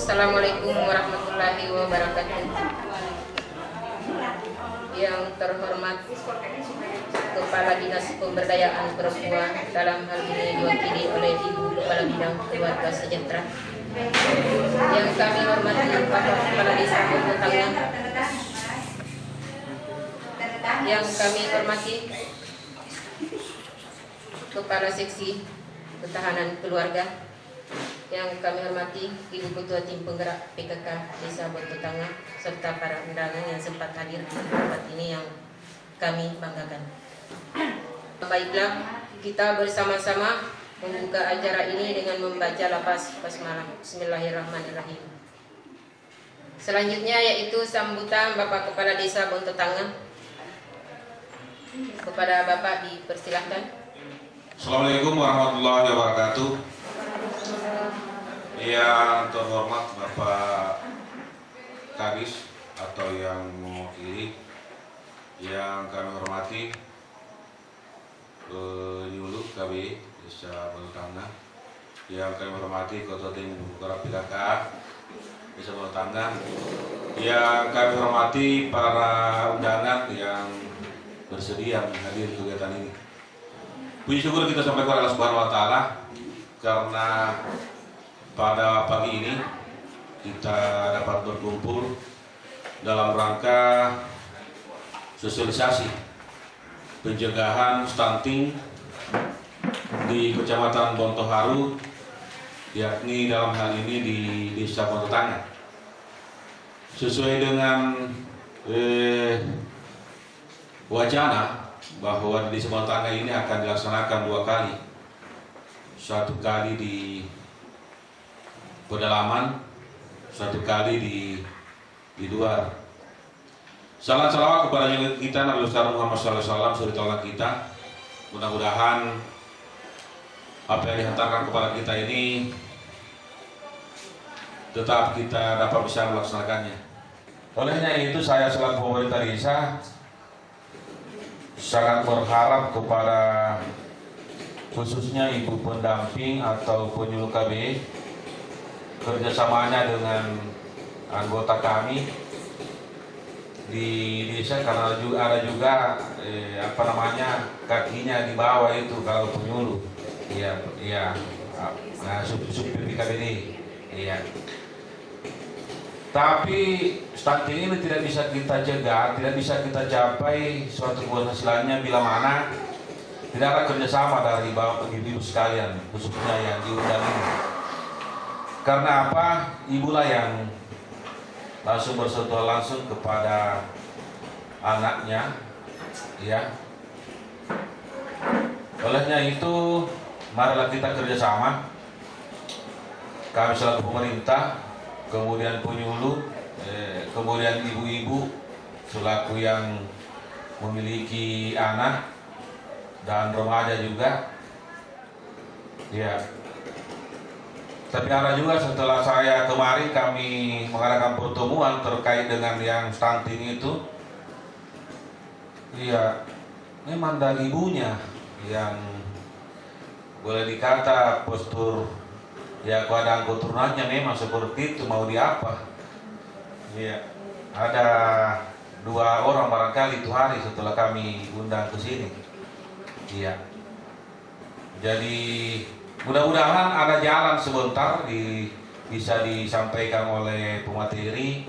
Assalamualaikum warahmatullahi wabarakatuh. Yang terhormat Kepala Dinas Pemberdayaan Perempuan, dalam hal ini diwakili oleh Ibu Kepala Bidang Keluarga Sejahtera. Yang kami hormati Bapak Kepala Desa Bontong Tangah. Yang kami hormati Kepala Seksi Ketahanan Keluarga. Yang kami hormati Ibu Ketua Tim Penggerak PKK Desa Bontong Tangah, serta para undangan yang sempat hadir di tempat ini yang kami banggakan. Baiklah, kita bersama-sama membuka acara ini dengan membaca lafaz basmalah. Bismillahirrahmanirrahim. Selanjutnya yaitu sambutan Bapak Kepala Desa Bontong Tangah. Kepada Bapak dipersilahkan. Assalamualaikum warahmatullahi wabarakatuh. Yang terhormat Bapak Kadis atau yang mewakili, yang kami hormati Yulu KB Desa Bontong Tangah, yang kami hormati Ketua Tim Penggerak PKK Desa Bontong Tangah, yang kami hormati para undangan yang bersedia menghadiri kegiatan ini. Puji syukur kita sampai kepada Allah Subhanahu wa Ta'ala karena pada pagi ini kita dapat berkumpul dalam rangka sosialisasi pencegahan stunting di Kecamatan Bontoharu, yakni dalam hal ini di Desa Bontong Tangah. Sesuai dengan wacana bahwa di Desa Bontong Tangah ini akan dilaksanakan 2 kali, 1 kali di pedalaman, 1 kali di luar. Salam salawat kepada yang kita Nabi Muhammad SAW, suri taulah kita. Mudah-mudahan apa yang dihantarkan kepada kita ini tetap kita dapat bisa melaksanakannya. Olehnya itu saya selaku pemerintah desa sangat berharap kepada khususnya ibu pendamping atau penyuluh KB, kerjasamanya dengan anggota kami di desa, karena ada juga kakinya di bawah itu kalau penyuluh, supir di KBD, Tapi stunting ini tidak bisa kita cegah, tidak bisa kita capai suatu keberhasilannya bila mana tidak ada kerjasama dari bapak ibu sekalian, khususnya yang diundang ini. Karena apa? Ibulah yang langsung bersentuhan langsung kepada anaknya, Olehnya itu, marilah kita kerjasama. Kami selaku pemerintah, kemudian penyuluh, kemudian ibu-ibu selaku yang memiliki anak dan remaja juga, Tapi ada juga setelah saya kemarin kami mengadakan pertemuan terkait dengan yang stunting itu, memang dari ibunya yang boleh dikata postur keadaan keturunannya memang seperti itu, mau diapa. Ada 2 orang barangkali itu hari setelah kami undang ke sini. Jadi mudah-mudahan ada jalan sebentar bisa disampaikan oleh pemateri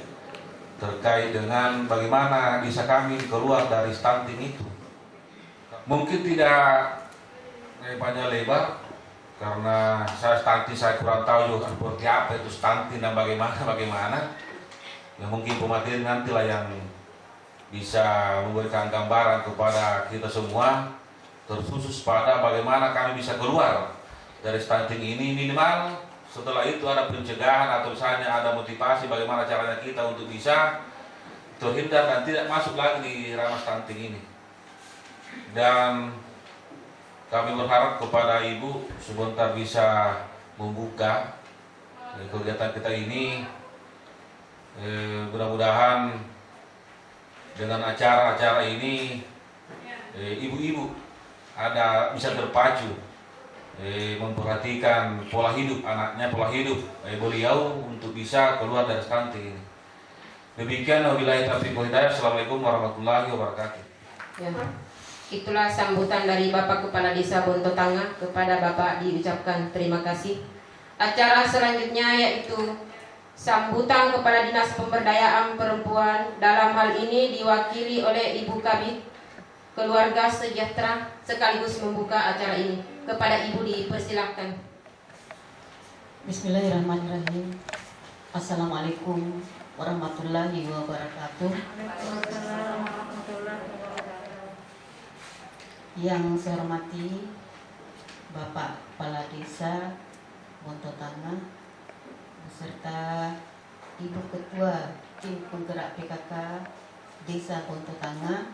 terkait dengan bagaimana bisa kami keluar dari stunting itu. Mungkin tidak panjang lebar karena saya stunting, saya kurang tahu juga seperti apa itu stunting dan bagaimana. Mungkin pemateri nantilah yang bisa memberikan gambaran kepada kita semua, terkhusus pada bagaimana kami bisa keluar dari stunting ini. Minimal setelah itu ada pencegahan atau misalnya ada motivasi bagaimana caranya kita untuk bisa terhindar dan tidak masuk lagi di ranah stunting ini. Dan kami berharap kepada ibu sebentar bisa membuka kegiatan kita ini. Mudah-mudahan dengan acara-acara ini ibu-ibu bisa terpacu memperhatikan pola hidup anaknya, pola hidup beliau untuk bisa keluar dari stunting. Demikian wabillahi taufiq wal hidayah. Assalamualaikum warahmatullahi wabarakatuh. Ya. Itulah sambutan dari Bapak Kepala Desa Bonto Tangah. Kepada Bapak diucapkan terima kasih. Acara selanjutnya yaitu sambutan kepada Dinas Pemberdayaan Perempuan, dalam hal ini diwakili oleh Ibu Kabid Keluarga Sejahtera, sekaligus membuka acara ini. Kepada Ibu dipersilahkan. Bismillahirrahmanirrahim. Assalamualaikum warahmatullahi wabarakatuh. Yang saya hormati Bapak Kepala Desa Bonto Tangah beserta Ibu Ketua Tim Penggerak PKK Desa Bonto Tangah.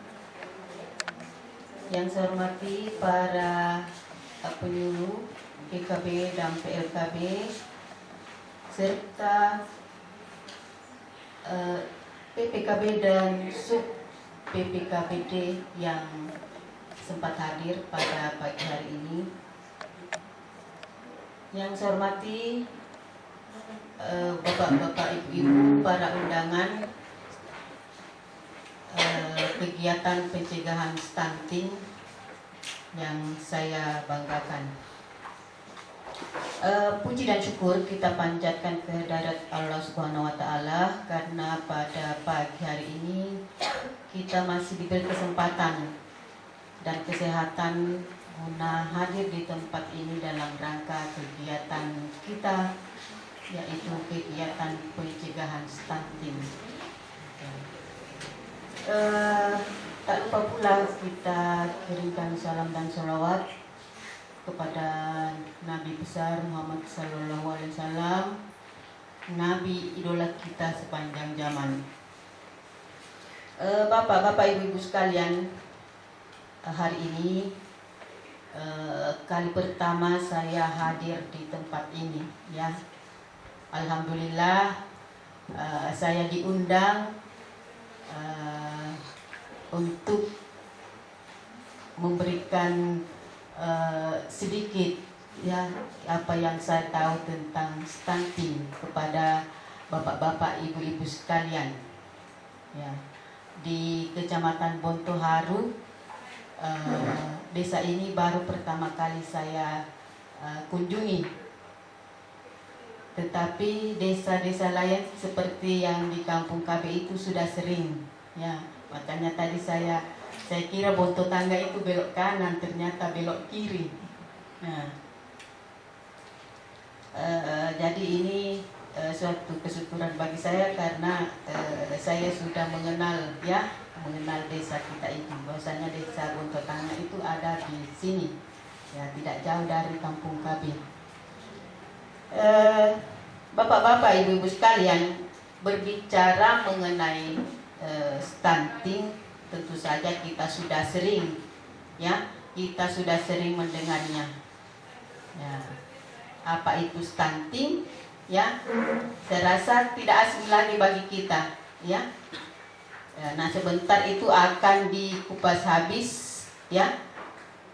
Yang saya hormati para penyuluh PKB dan PLKB serta PPKB dan sub PPKBD yang sempat hadir pada pagi hari ini. Yang saya hormati bapak-bapak, ibu-ibu, para undangan kegiatan pencegahan stunting yang saya banggakan. Puji dan syukur kita panjatkan kehadirat Allah Subhanahu wa Ta'ala karena pada pagi hari ini kita masih diberi kesempatan dan kesehatan guna hadir di tempat ini dalam rangka kegiatan kita, yaitu kegiatan pencegahan stunting. Tak lupa pula kita kirimkan salam dan sholawat kepada Nabi besar Muhammad Sallallahu Alaihi Wasallam, Nabi idola kita sepanjang zaman. Bapak-bapak, ibu-ibu sekalian, hari ini kali pertama saya hadir di tempat ini, ya. Alhamdulillah saya diundang untuk memberikan sedikit, ya, apa yang saya tahu tentang stunting kepada bapak-bapak, ibu-ibu sekalian, ya. Di Kecamatan Bontoharu, desa ini baru pertama kali saya kunjungi, tetapi desa-desa lain seperti yang di Kampung KB itu sudah sering, ya. Makanya tadi saya kira Bonto Tangga itu belok kanan, ternyata belok kiri. Nah, jadi ini suatu kesyukuran bagi saya karena saya sudah mengenal desa kita ini. Bahwasanya desa Bonto Tangga itu ada di sini, ya, tidak jauh dari Kampung Kabin. Bapak-bapak, ibu-ibu sekalian, berbicara mengenai stunting, tentu saja kita sudah sering, ya, kita sudah sering mendengarnya. Ya, apa itu stunting? Ya, saya rasa tidak asing lagi bagi kita, ya. Nah, sebentar itu akan dikupas habis, ya,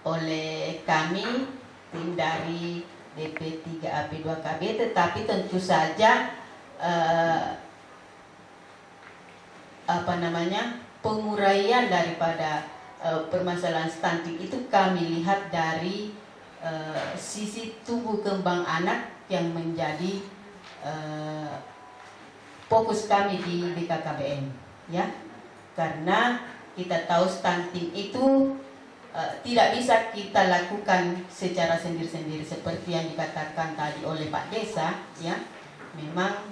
oleh kami tim dari DP 3AP2KB, tetapi tentu saja penguraian daripada permasalahan stunting itu kami lihat dari sisi tubuh kembang anak yang menjadi fokus kami di BKKBN, ya. Karena kita tahu stunting itu tidak bisa kita lakukan secara sendiri-sendiri seperti yang dikatakan tadi oleh Pak Desa, ya. Memang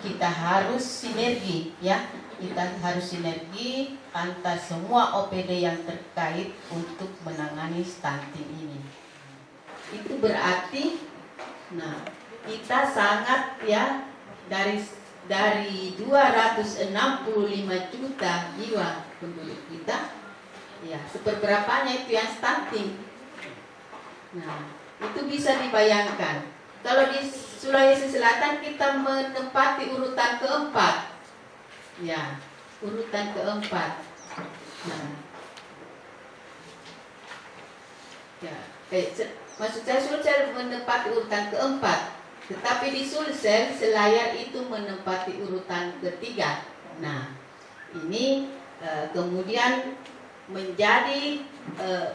kita harus sinergi, ya. Kita harus sinergi antar semua OPD yang terkait untuk menangani stunting ini. Itu berarti, nah, kita sangat, ya, dari 265 juta jiwa penduduk kita, ya, seperberapanya itu yang stunting. Nah, itu bisa dibayangkan. Kalau di Sulawesi Selatan kita menempati urutan keempat, ya, urutan keempat. Nah, ya, Maksud saya Sulsel menempati urutan keempat, tetapi di Sulsel Selayar itu menempati urutan ketiga. Nah, ini kemudian menjadi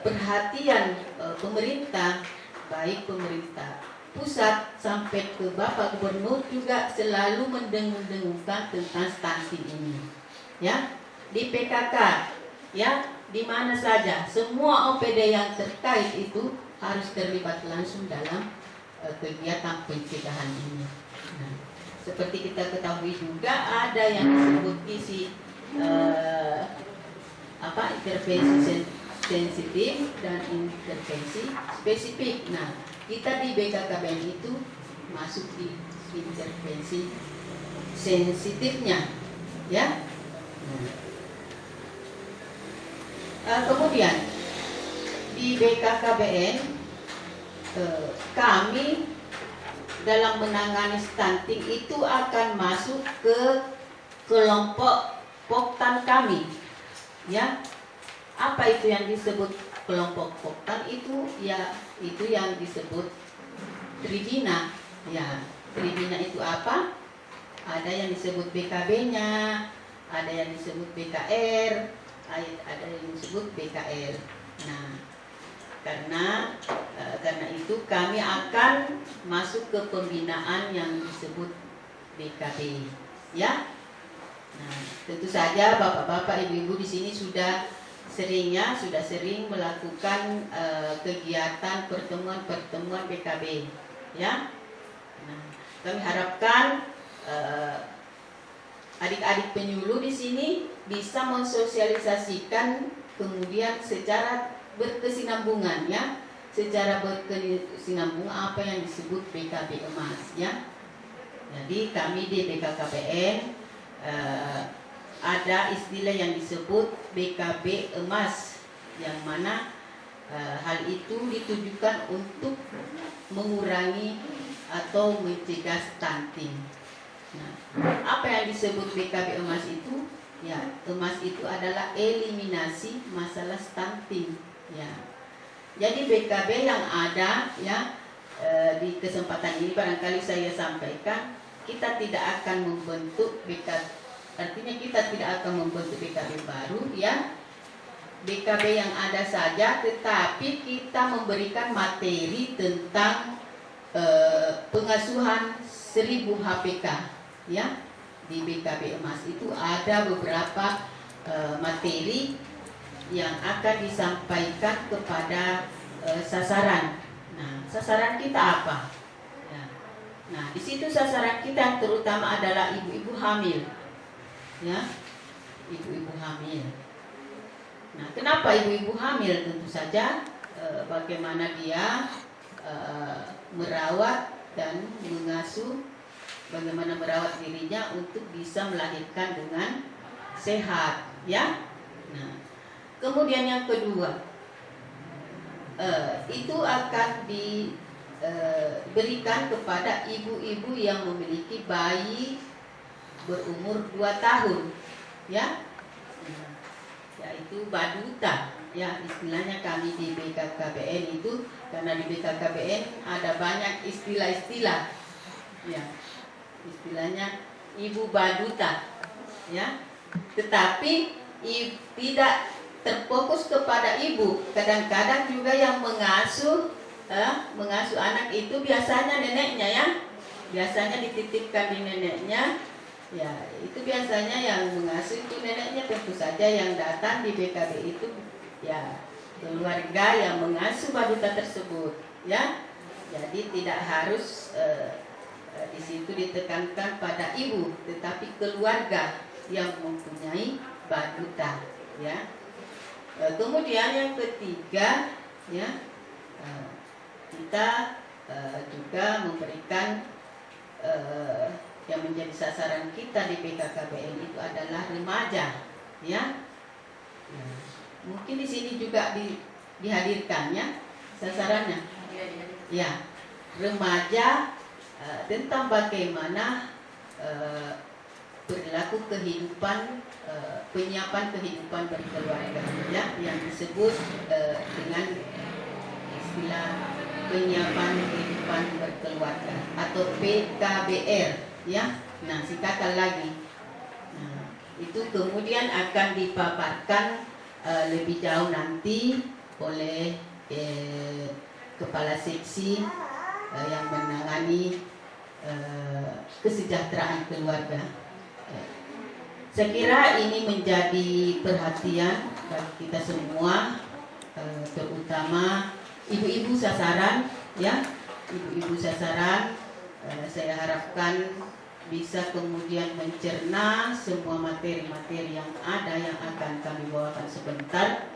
perhatian pemerintah, baik pemerintah pusat sampai ke Bapak Gubernur juga selalu mendengung-dengungkan tentang stunting ini. Ya, di PKK, ya, di mana saja semua OPD yang terkait itu harus terlibat langsung dalam kegiatan pencegahan ini. Nah, seperti kita ketahui juga ada yang disebut isi intervensi sensitif dan intervensi spesifik. Nah, kita di BKKBN itu masuk di intervensi sensitifnya, ya. Kemudian di BKKBN kami dalam menangani stunting itu akan masuk ke kelompok poktan kami, ya. Apa itu yang disebut kelompok poktan? Itu ya, itu yang disebut tribina, ya. Tribina itu apa? Ada yang disebut BKB-nya, ada yang disebut BKR, ada yang disebut BKL. Nah, karena itu kami akan masuk ke pembinaan yang disebut BKB, ya. Nah, tentu saja bapak-bapak, ibu-ibu di sini sudah sering melakukan kegiatan pertemuan BKB, ya. Nah, kami harapkan adik-adik penyuluh di sini bisa mensosialisasikan kemudian secara berkesinambungan, ya, secara berkesinambungan apa yang disebut BKB emas, ya. Jadi kami di BKKBN ada istilah yang disebut BKB emas, yang mana hal itu ditujukan untuk mengurangi atau mencegah stunting. Nah, apa yang disebut BKB emas itu? Ya, emas itu adalah eliminasi masalah stunting, ya. Jadi BKB yang ada, ya, di kesempatan ini barangkali saya sampaikan, kita tidak akan membentuk BKB, artinya kita tidak akan membentuk BKB baru, ya. BKB yang ada saja, tetapi kita memberikan materi tentang pengasuhan 1000 HPK, ya. Di BKB emas itu ada beberapa materi yang akan disampaikan kepada sasaran. Nah, sasaran kita apa? Ya. Nah, di situ sasaran kita yang terutama adalah ibu-ibu hamil, ya, ibu-ibu hamil. Nah, kenapa ibu-ibu hamil? Tentu saja bagaimana dia merawat dan mengasuh, bagaimana merawat dirinya untuk bisa melahirkan dengan sehat, ya. Nah, kemudian yang kedua, itu akan diberikan kepada ibu-ibu yang memiliki bayi berumur 2 tahun, ya. Yaitu baduta, ya, istilahnya kami di BKKBN itu, karena di BKKBN ada banyak istilah-istilah, ya. Istilahnya ibu baduta, ya. Tetapi tidak terfokus kepada ibu. Kadang-kadang juga yang mengasuh anak itu biasanya neneknya, ya. Biasanya dititipkan di neneknya. Ya, itu biasanya yang mengasuh itu neneknya. Tentu saja yang datang di BKB itu, ya, keluarga yang mengasuh baduta tersebut, ya. Jadi tidak harus di situ ditekankan pada ibu, tetapi keluarga yang mempunyai baduta, ya. Kemudian yang ketiga, ya, kita juga memberikan yang menjadi sasaran kita di BKKBN itu adalah remaja, ya. Mungkin di sini juga dihadirkannya sasarannya, ya, remaja. Tentang bagaimana perilaku kehidupan, penyiapan kehidupan berkeluarga, ya, yang disebut dengan istilah penyiapan kehidupan berkeluarga atau PKBR, ya. Nah, singkatan lagi. Nah, itu kemudian akan dipaparkan lebih jauh nanti oleh kepala seksi yang menangani kesejahteraan keluarga. Saya kira ini menjadi perhatian bagi kita semua, terutama ibu-ibu sasaran, ya, ibu-ibu sasaran. Saya harapkan bisa kemudian mencerna semua materi-materi yang ada yang akan kami bawakan sebentar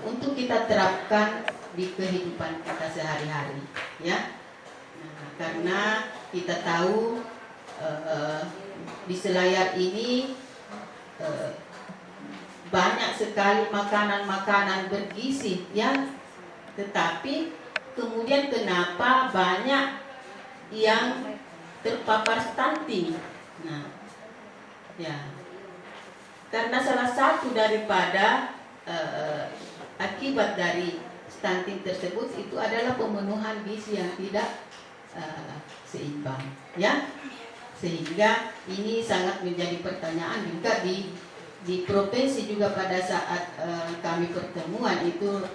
untuk kita terapkan di kehidupan kita sehari-hari, ya. Nah, karena kita tahu di selayar ini banyak sekali makanan-makanan bergizi, ya. Tetapi kemudian kenapa banyak yang terpapar stunting? Nah, ya, karena salah satu daripada akibat dari stunting tersebut itu adalah pemenuhan gizi yang tidak seimbang, ya. Sehingga ini sangat menjadi pertanyaan juga di provinsi juga pada saat kami pertemuan itu.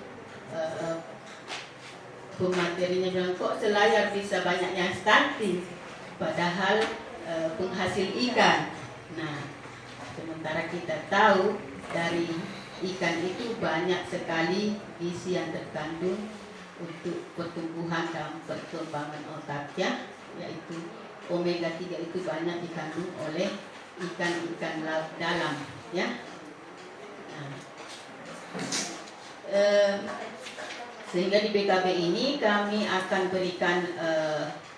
Pematerinya bilang, kok selayar bisa banyak yang stunting padahal penghasil ikan. Nah, sementara kita tahu dari ikan itu banyak sekali gizi yang terkandung untuk pertumbuhan dan perkembangan otaknya, yaitu omega 3 itu banyak dikandung oleh ikan-ikan laut dalam, ya. Nah, sehingga di BKB ini kami akan berikan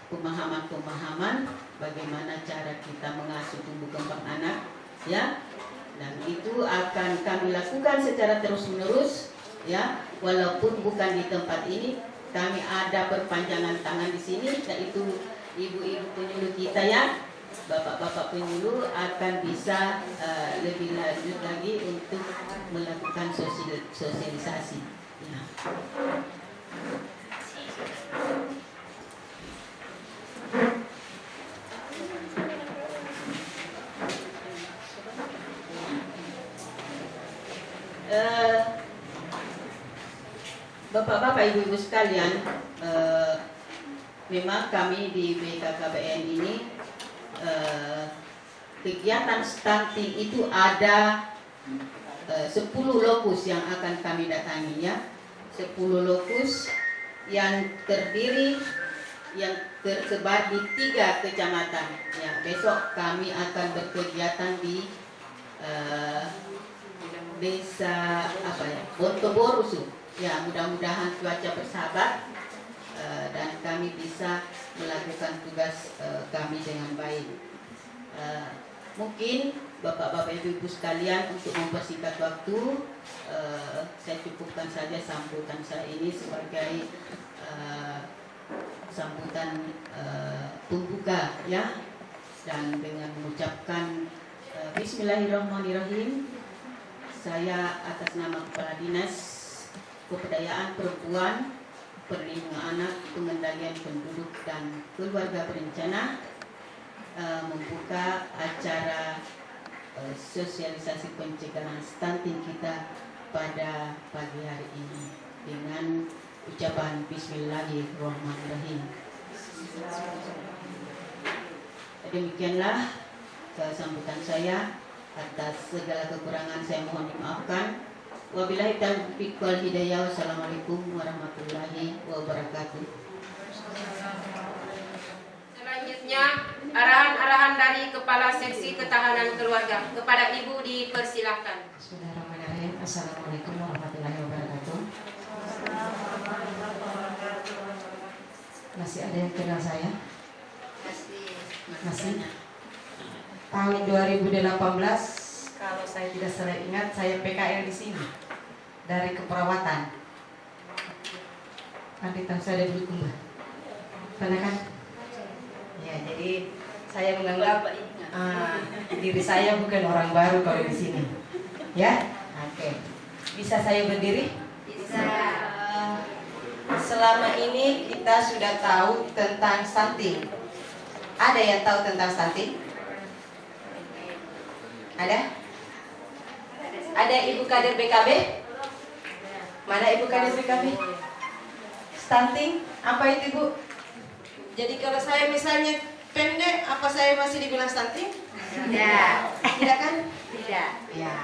pemahaman-pemahaman bagaimana cara kita mengasuh tumbuh kembang anak, ya. Dan itu akan kami lakukan secara terus-menerus, ya. Walaupun bukan di tempat ini, kami ada perpanjangan tangan di sini, yaitu ibu-ibu penyuluh kita, ya. Bapak-bapak penyuluh akan bisa lebih lanjut lagi untuk melakukan sosialisasi, ya. Bapak-bapak, ibu-ibu sekalian, memang kami di BKKBN ini kegiatan stunting itu ada 10 lokus yang akan kami datangi, ya. 10 lokus yang terdiri, yang tersebar di 3 kecamatan, ya. Besok kami akan berkegiatan di desa Bontoborusu, ya. Mudah-mudahan cuaca bersahabat dan kami bisa melakukan tugas kami dengan baik. Mungkin bapak-bapak, ibu-ibu sekalian, untuk mempersingkat waktu, saya cukupkan saja sambutan saya ini sebagai sambutan pembuka, ya. Dan dengan mengucapkan Bismillahirrahmanirrahim, saya atas nama Kepala Dinas Pemberdayaan Perempuan, Perlindungan Anak, Pengendalian Penduduk dan Keluarga Berencana membuka acara sosialisasi pencegahan stunting kita pada pagi hari ini dengan ucapan Bismillahirrahmanirrahim. Demikianlah sambutan saya. Atas segala kekurangan saya mohon dimaafkan. Wabillahi taufiq wal hidayah. Wassalamualaikum warahmatullahi wabarakatuh. Selanjutnya, arahan-arahan dari Kepala Seksi Ketahanan Keluarga. Kepada Ibu dipersilahkan. Bismillahirrahmanirrahim. Assalamualaikum warahmatullahi wabarakatuh. Masih ada yang kenal saya? Masih. Tahun 2018, kalau saya tidak salah ingat, saya PKL di sini dari keperawatan. Nanti saya ada dulu kembali. Pernah kan? Ya, jadi saya menganggap diri saya bukan orang baru kalau di sini. Ya, oke. Bisa saya berdiri? Bisa. selama ini kita sudah tahu tentang stunting. Ada yang tahu tentang stunting? Ada? Ada ibu kader BKB? Mana ibu kader BKB? Stunting, apa itu Bu? Jadi kalau saya misalnya pendek, apa saya masih dibilang stunting? Tidak. Tidak kan? Tidak. Ya.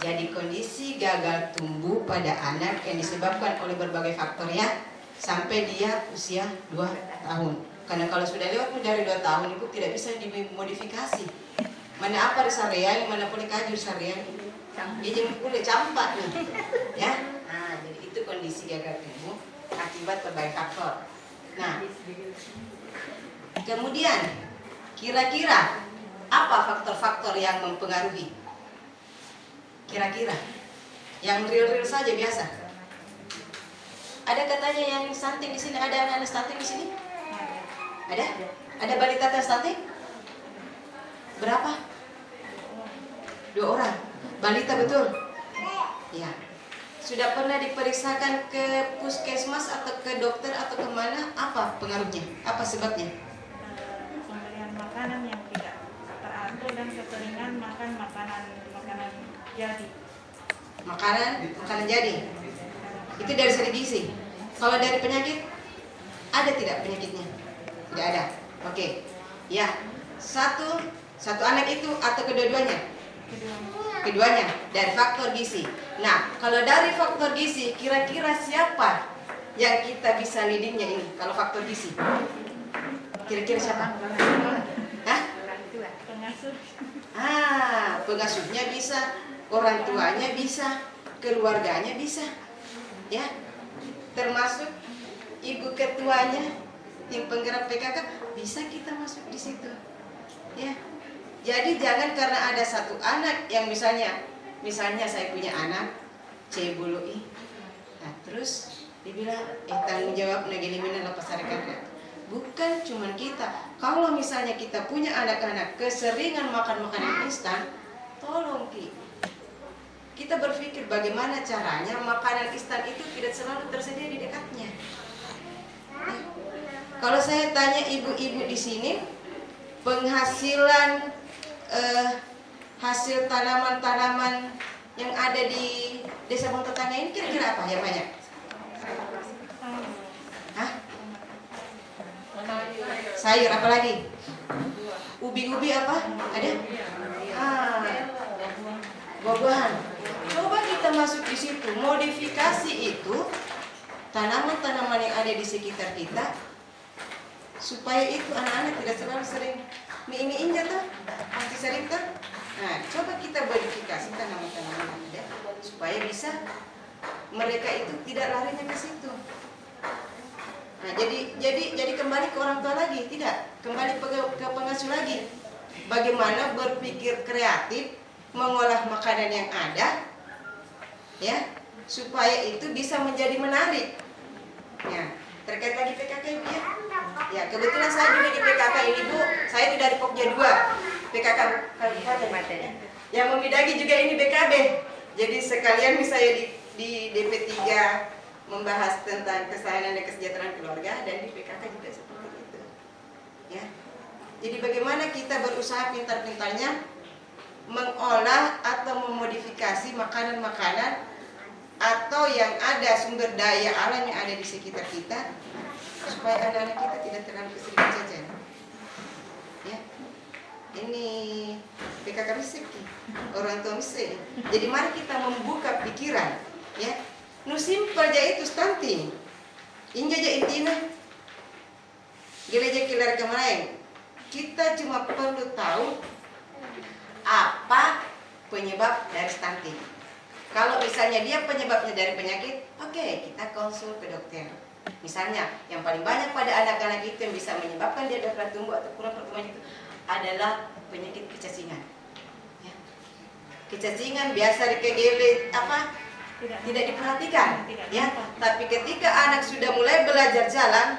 Jadi kondisi gagal tumbuh pada anak yang disebabkan oleh berbagai faktor ya, sampai dia usia 2 tahun. Karena kalau sudah lewat dari 2 tahun itu tidak bisa dimodifikasi. Mana apa disarian, mana boleh kajur sarian. Dia jadi boleh campak nih. Ya. Nah, jadi itu kondisi gagal tumbuh akibat berbagai faktor. Nah, kemudian kira-kira apa faktor-faktor yang mempengaruhi? Kira-kira yang real-real saja biasa. Ada katanya yang stunting di sini, ada anak-anak stunting di sini? Ada? Ada balita stunting? Berapa? 2 orang. Balita betul? Ya. Sudah pernah diperiksakan ke puskesmas atau ke dokter atau kemana? Apa pengaruhnya? Apa sebabnya? Pemberian makanan yang tidak teratur dan keseringan makan makanan jadi. Makanan jadi. Itu dari segi gizi. Kalau dari penyakit, ada tidak penyakitnya? Tidak ada. Oke. Ya. Satu anak itu atau kedua-duanya? Keduanya dari faktor gizi. Nah, kalau dari faktor gizi, kira-kira siapa yang kita bisa leadingnya ini? Kalau faktor gizi, kira-kira siapa? Hah? Pengasuh. Pengasuhnya bisa, orang tuanya bisa, keluarganya bisa, ya, termasuk ibu ketuanya, tim penggerak PKK bisa kita masuk di situ, ya. Jadi jangan karena ada satu anak yang misalnya saya punya anak cebului, nah terus dibilang tanggung jawab negeri mina lepas sarekan. Bukan cuma kita. Kalau misalnya kita punya anak-anak keseringan makan makanan instan, tolong kita berpikir bagaimana caranya makanan instan itu tidak selalu tersedia di dekatnya. Kalau saya tanya ibu-ibu di sini, penghasilan hasil tanaman-tanaman yang ada di desa Bontetangga ini kira-kira apa yang banyak? Hah? Sayur apa lagi? Ubi-ubi apa? Ada? Buah-buahan. Coba kita masuk di situ. Modifikasi itu tanaman-tanaman yang ada di sekitar kita supaya itu anak-anak tidak selalu sering mie injak tuh, pasti sering tuh. Nah, coba kita modifikasi tanaman-tanaman yang ada supaya bisa mereka itu tidak larinya ke situ. Nah, jadi kembali ke orang tua lagi, tidak kembali ke pengasuh lagi. Bagaimana berpikir kreatif, mengolah makanan yang ada, ya, supaya itu bisa menjadi menarik. Ya, terkait lagi PKK Ibu ya. Ya, kebetulan saya juga di PKK ini Bu, saya itu dari Pokja 2, PKK Kabupaten. Yang membidangi juga ini BKB. Jadi sekalian misalnya di DP3 membahas tentang kesayangan dan kesejahteraan keluarga, dan di PKK juga seperti itu. Ya. Jadi bagaimana kita berusaha pintar-pintarnya mengolah atau memodifikasi makanan-makanan atau yang ada sumber daya alam yang ada di sekitar kita supaya anak-anak kita tidak terlalu keseringan jajan. Ya. Ini PKK miskin, orang tua miskin. Jadi mari kita membuka pikiran, ya. Nu simpel aja itu stunting. Inja aja intina. Geleja kilar kemarin. Kita cuma perlu tahu apa penyebab dari stunting. Kalau misalnya dia penyebabnya dari penyakit, oke, kita konsul ke dokter. Misalnya yang paling banyak pada anak-anak itu yang bisa menyebabkan dia dapat tumbuh atau kurang pertumbuhan itu adalah penyakit kecacingan. Ya. Kecacingan biasa dikegele tidak diperhatikan, ya. Tapi ketika anak sudah mulai belajar jalan,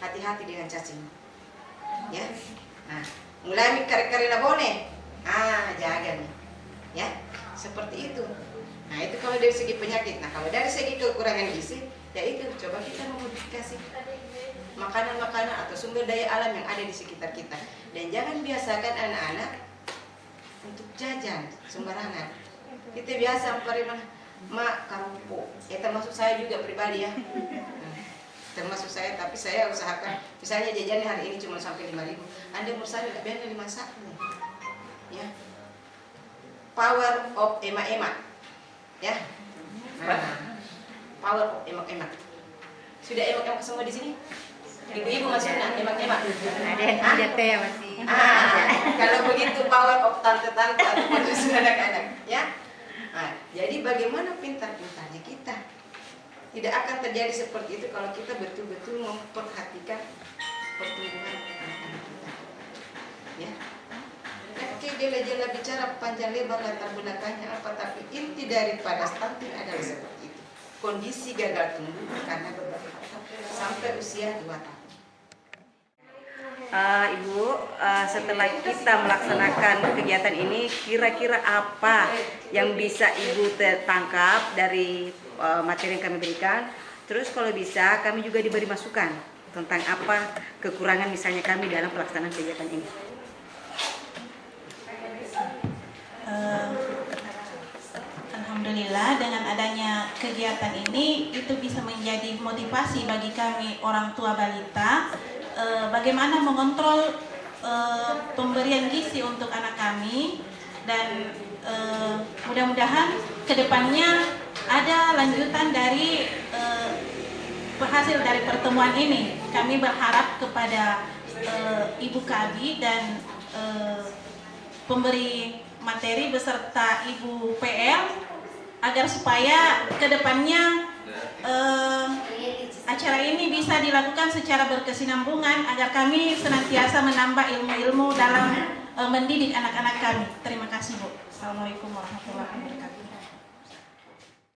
hati-hati dengan cacing, ya. Nah, mulai mikir-mikir bone, jaga nih, ya. Seperti itu. Nah, itu kalau dari segi penyakit. Nah, kalau dari segi kekurangan gizi, Ya itu, coba kita memodifikasi makanan-makanan atau sumber daya alam yang ada di sekitar kita. Dan jangan biasakan anak-anak untuk jajan sembarangan. Kita biasa pariman mak karupuk. Ya termasuk saya juga pribadi ya. Termasuk saya, tapi saya usahakan misalnya jajannya hari ini cuma sampai 5.000. Anda menurut saya nggak biasa dimasak. Ya. Power of emak-emak. Ya. Nah, power of emak-emak. Sudah emak-emak semua di sini? Ibu-ibu masih nak emak-emak? Ada yang tidak teh masih. Kalau begitu power of tante-tante atau anak-anak, ya. Nah, jadi bagaimana pintar-pintarnya kita? Tidak akan terjadi seperti itu kalau kita betul-betul memperhatikan pertumbuhan anak-anak kita. Ya. Oke, jela-jela bicara panjang lebar latar belakangnya apa, tapi inti daripada stunting adalah seperti itu. Kondisi gagal tumbuh karena berbagai faktor sampai usia 2 tahun. Ibu, setelah kita melaksanakan kegiatan ini, kira-kira apa yang bisa Ibu tangkap dari materi yang kami berikan? Terus kalau bisa, kami juga diberi masukan tentang apa kekurangan misalnya kami dalam pelaksanaan kegiatan ini. Alhamdulillah dengan adanya kegiatan ini itu bisa menjadi motivasi bagi kami orang tua balita bagaimana mengontrol pemberian gizi untuk anak kami, dan mudah-mudahan kedepannya ada lanjutan dari hasil dari pertemuan ini. Kami berharap kepada Ibu Kabi dan pemberi materi beserta Ibu PL agar supaya kedepannya acara ini bisa dilakukan secara berkesinambungan agar kami senantiasa menambah ilmu-ilmu dalam mendidik anak-anak kami. Terima kasih Bu. Assalamualaikum warahmatullahi wabarakatuh.